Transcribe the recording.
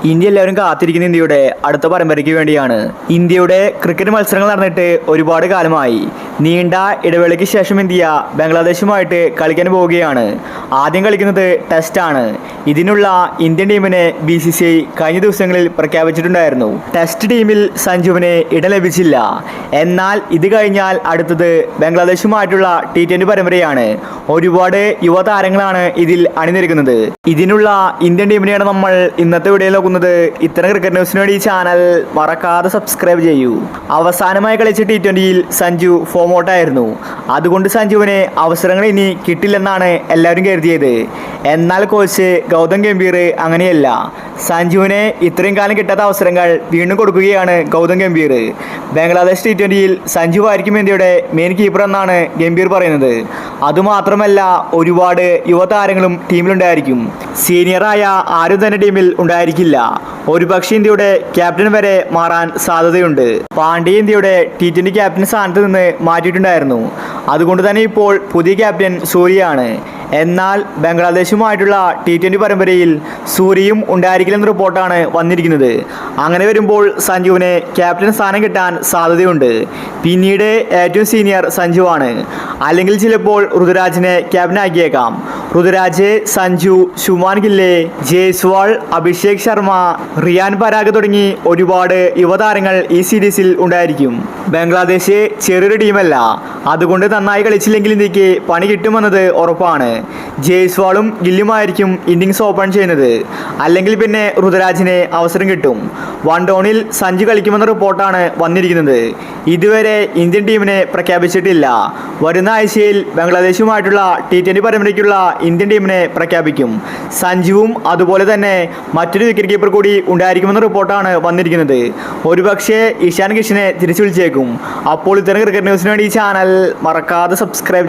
India എല്ലാവരും കാത്തിരിക്കുന്ന ഇന്ത്യയുടെ അടുത്ത പരമ്പരയ്ക്ക് വേണ്ടിയാണ്. ഇന്ത്യയുടെ ക്രിക്കറ്റ് മത്സരങ്ങൾ നടന്നിട്ട് ഒരുപാട് കാലമായി. നീണ്ട ഇടവേളയ്ക്ക് ശേഷം ഇന്ത്യ ബംഗ്ലാദേശുമായിട്ട് കളിക്കാൻ പോവുകയാണ്. ആദ്യം കളിക്കുന്നത് ടെസ്റ്റാണ്. ഇതിനുള്ള ഇന്ത്യൻ ടീമിനെ BCCI കഴിഞ്ഞ ദിവസങ്ങളിൽ പ്രഖ്യാപിച്ചിട്ടുണ്ടായിരുന്നു. ടെസ്റ്റ് ടീമിൽ സഞ്ജുവിന് ഇടം ലഭിച്ചില്ല. എന്നാൽ ഇത് കഴിഞ്ഞാൽ അടുത്തത് ബംഗ്ലാദേശുമായിട്ടുള്ള T20 പരമ്പരയാണ്. ഒരുപാട് യുവതാരങ്ങളാണ് ഇതിൽ അണിനിരക്കുന്നത്. ഇതിനുള്ള ഇന്ത്യൻ ടീമിനെയാണ് നമ്മൾ ഇന്നത്തെ വീഡിയോയിൽ നോക്കുന്നത്. ഇത്തരം ക്രിക്കറ്റ് ന്യൂസിന് വേണ്ടി ഈ ചാനൽ മറക്കാതെ സബ്സ്ക്രൈബ് ചെയ്യൂ. അവസാനമായി കളിച്ച T20യിൽ സഞ്ജു ഫോം ഔട്ടായിരുന്നു. അതുകൊണ്ട് സഞ്ജുവിന് അവസരങ്ങൾ ഇനി കിട്ടില്ലെന്നാണ് എല്ലാവരും കരുതിയത്. എന്നാൽ കോച്ച് ഗൗതം ഗംഭീർ അങ്ങനെയല്ല. സഞ്ജുവിന് ഇത്രയും കാലം കിട്ടാത്ത അവസരങ്ങൾ വീണ്ടും കൊടുക്കുകയാണ് ഗൗതം ഗംഭീർ. ബംഗ്ലാദേശ് T20യിൽ സഞ്ജു ആയിരിക്കും ഇന്ത്യയുടെ മെയിൻ കീപ്പർ എന്നാണ് ഗംഭീർ പറയുന്നത്. അതുമാത്രമല്ല, ഒരുപാട് യുവതാരങ്ങളും ടീമിലുണ്ടായിരിക്കും. സീനിയറായ ആരും തന്നെ ടീമിൽ ഉണ്ടായിരിക്കില്ല. ഒരുപക്ഷെ ഇന്ത്യയുടെ ക്യാപ്റ്റൻ വരെ മാറാൻ സാധ്യതയുണ്ട്. പാണ്ഡ്യ ഇന്ത്യയുടെ T20 ക്യാപ്റ്റൻ സ്ഥാനത്ത് നിന്ന് മാറ്റിയിട്ടുണ്ടായിരുന്നു. അതുകൊണ്ട് തന്നെ ഇപ്പോൾ പുതിയ ക്യാപ്റ്റൻ സൂര്യയാണ്. എന്നാൽ ബംഗ്ലാദേശുമായിട്ടുള്ള T20 പരമ്പരയിൽ സൂര്യയും ഉണ്ടായിരിക്കില്ലെന്ന റിപ്പോർട്ടാണ് വന്നിരിക്കുന്നത്. അങ്ങനെ വരുമ്പോൾ സഞ്ജുവിന് ക്യാപ്റ്റൻ സ്ഥാനം കിട്ടാൻ സാധ്യതയുണ്ട്. പിന്നീട് ഏറ്റവും സീനിയർ സഞ്ജുവാണ്. അല്ലെങ്കിൽ ചിലപ്പോൾ ഋതുരാജിനെ ക്യാപ്റ്റൻ ആക്കിയേക്കാം. ഋതുരാജ്, സഞ്ജു, ശുമാൻ ഗില്ലെ, ജയ്സ്വാൾ, അഭിഷേക് ശർമ്മ, റിയാൻ പരാഗ് തുടങ്ങി ഒരുപാട് യുവതാരങ്ങൾ ഈ സീരീസിൽ ഉണ്ടായിരിക്കും. ബംഗ്ലാദേശ് ചെറിയൊരു ടീമല്ല. അതുകൊണ്ട് നന്നായി കളിച്ചില്ലെങ്കിൽ ഇന്ത്യക്ക് പണി കിട്ടുമെന്നത് ഉറപ്പാണ്. ജയ്സ്വാളും ഗില്ലുമായിരിക്കും ഇന്നിങ്സ് ഓപ്പൺ ചെയ്യുന്നത്. അല്ലെങ്കിൽ പിന്നെ ഋതുരാജിന് അവസരം കിട്ടും. വൺ ഡൗണിൽ സഞ്ജു കളിക്കുമെന്ന റിപ്പോർട്ടാണ് വന്നിരിക്കുന്നത്. ഇതുവരെ ഇന്ത്യൻ ടീമിനെ പ്രഖ്യാപിച്ചിട്ടില്ല. വരുന്ന ആഴ്ചയിൽ ബംഗ്ലാദേശുമായിട്ടുള്ള T20 പരമ്പരയ്ക്കുള്ള ഇന്ത്യൻ ടീമിനെ പ്രഖ്യാപിക്കും. സഞ്ജുവും അതുപോലെ തന്നെ മറ്റൊരു വിക്കറ്റ് കീപ്പർ കൂടി ഉണ്ടായിരിക്കുമെന്ന റിപ്പോർട്ടാണ് വന്നിരിക്കുന്നത്. ഒരുപക്ഷെ ഇഷാൻ കിഷനെ തിരിച്ചു വിളിച്ചേക്കും. അപ്പോൾ ഇത്തരം ക്രിക്കറ്റ് ന്യൂസിന് വേണ്ടി ഈ ചാനൽ മറക്കാതെ സബ്സ്ക്രൈബ്